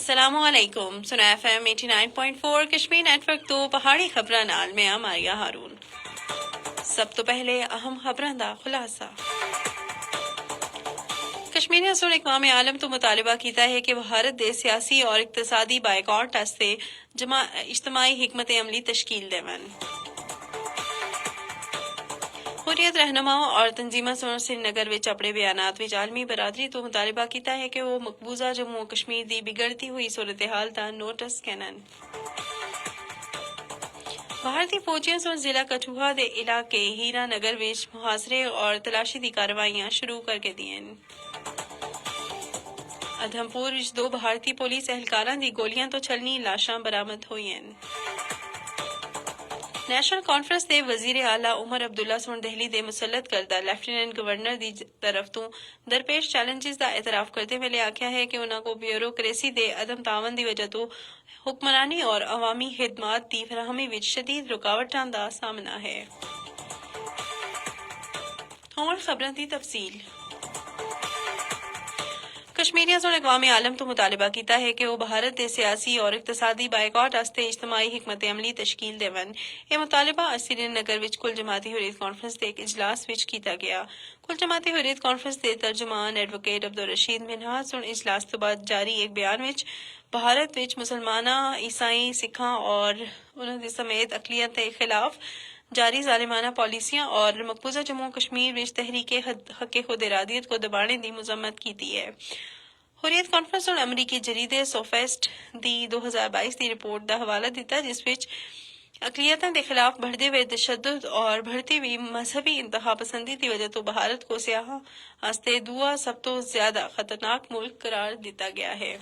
السلام علیکم سنا ایف ایم 89.4 کشمیر نیٹورک تو پہاڑی خبراں نال میں ماریا ہارون۔ سب تو پہلے اہم خبراں دا خلاصہ۔ کشمیریاں سن اقوام عالم تو مطالبہ کیتا ہے کہ بھارت دے سیاسی اور اقتصادی بائیکاٹ واسطے اجتماعی حکمت عملی تشکیل دیون۔ حریت رہنماؤں اور تنظیموں سن سری نگر وچ اپنے بیانات وچ عالمی برادری تو مطالبہ کیتا ہے کہ وہ مقبوضہ جموں و کشمیر دی بگڑتی ہوئی صورتحال دا نوٹس کینن۔ بھارتی فوجیاں سن ضلع کٹھوعہ دے علاقے ہیرا نگر وچ محاصرے اور تلاشی دی کارروائیاں شروع کر کے دیں۔ ادھم پور وچ 2 بھارتی پولیس اہلکاراں دی گولیاں تو چھلنی لاشاں برآمد ہوئیں۔ نیشنل کانفرنس دے وزیر اعلیٰ عمر عبداللہ سن دہلی دے مسلط کردہ لیفٹیننٹ گورنر دی طرف تو درپیش چیلنجز دا اعتراف کرتے ہوئے آکھیا ہے کہ انہاں کو بیوروکریسی دے عدم تعاون دی وجہ تو حکمرانی اور عوامی خدمات دی فراہمی وچ شدید رکاوٹاں دا سامنا ہے۔ ہون خبراں دی تفصیل۔ کشمیریاں سن اقوام عالم تو مطالبہ کیتا ہے کہ وہ بھارت دے سیاسی اور اقتصادی بائیکاٹ واسطے اجتماعی حکمت عملی تشکیل دیون۔ یہ مطالبہ سری نگر وچ کل جماعتی حریت کانفرنس دے ایک اجلاس وچ کیتا گیا۔ کل جماعتی حریت کانفرنس دے ترجمان ایڈوکیٹ عبدالرشید منہاج سن اجلاس تو بعد جاری ایک بیان وچ بھارت وچ مسلماناں، عیسائی، سکھاں اور انہاں دے سمیت اقلیت کے خلاف جاری ظالمانہ پالیسیاں اور مقبوضہ جموں و کشمیر وچ تحریک حق خود ارادیت کو دبانے دی مذمت کیتی ہے۔ حریت کانفرنس اور امریکی جریدے سوفیسٹ دی 2022 دی رپورٹ دا حوالہ دیتا جس وچ اقلیتاں دے خلاف بڑھدے ہوئے تشدد اور بڑھتی ہوئی مذہبی انتہا پسندی دی وجہ تو بھارت کو سیاحاں واسطے دوسرا سب تو زیادہ خطرناک ملک قرار دیتا گیا ہے۔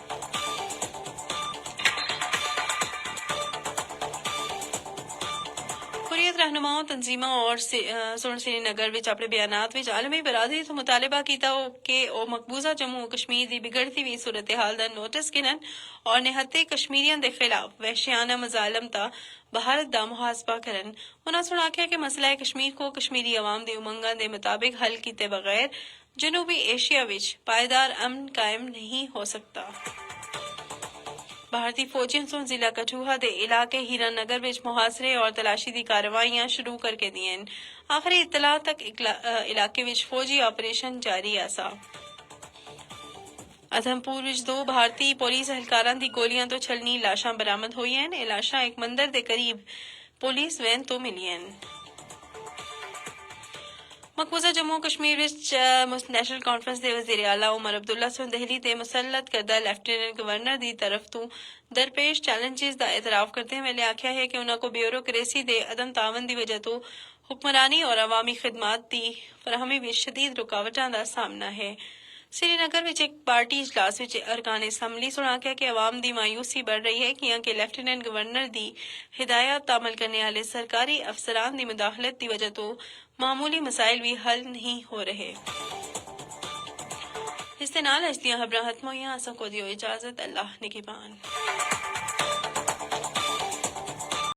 حریت رہنماؤں، تنظیموں اور سن سری نگر وچ اپنے بیانات وچ عالمی برادری تو مطالبہ کیتا کہ وہ مقبوضہ جموں و کشمیر دی بگڑتی ہوئی صورتحال دا نوٹس گنن اور نہتے کشمیریاں دے خلاف وحشیانہ مظالم تا بھارت دا محاسبہ کرن۔ انہاں سن آکھیا کہ مسئلہ کشمیر کو کشمیری عوام دے امنگاں دے مطابق حل کیتے بغیر جنوبی ایشیا وچ پائیدار امن قائم نہیں ہو سکتا۔ بھارتی فوجیاں سن ضلع کٹھوعہ دے علاقے ہیرا نگر وچ محاصرے اور تلاشی دی کارروائیاں شروع کر کے دیں۔ آخری اطلاع تک علاقے وچ فوجی آپریشن جاری آسا۔ ادھم پور وچ 2 بھارتی پولیس اہلکاراں دی گولیاں تو چھلنی لاشاں برآمد ہوئیں۔ یہ لاشاں ایک مندر دے قریب پولیس وین تو ملیں۔ مقبوضہ جموں و کشمیر وچ نیشنل کانفرنس دے وزیر اعلیٰ عمر عبداللہ سن دہلی دے مسلط کردہ لیفٹیننٹ گورنر دی طرف تو درپیش چیلنجز دا اعتراف کرتے ہوئے آکھیا ہے کہ انہاں کو بیوروکریسی دے عدم تعاون دی وجہ تو حکمرانی اور عوامی خدمات دی فراہمی وچ شدید رکاوٹاں دا سامنا ہے۔ سری نگر وچ ایک پارٹی اجلاس وچ ارکان اسمبلی سن آکھیا کہ عوام دی مایوسی بڑھ رہی ہے کہ لیفٹیننٹ گورنر دی ہدایات عمل کرنے والے سرکاری افسران دی مداخلت دی وجہ تو معمولی مسائل بھی حل نہیں ہو رہے۔ اس دے نال اج دیاں خبراں ختم ہوئیاں، اساں کو دیو اجازت، اللہ نگہبان۔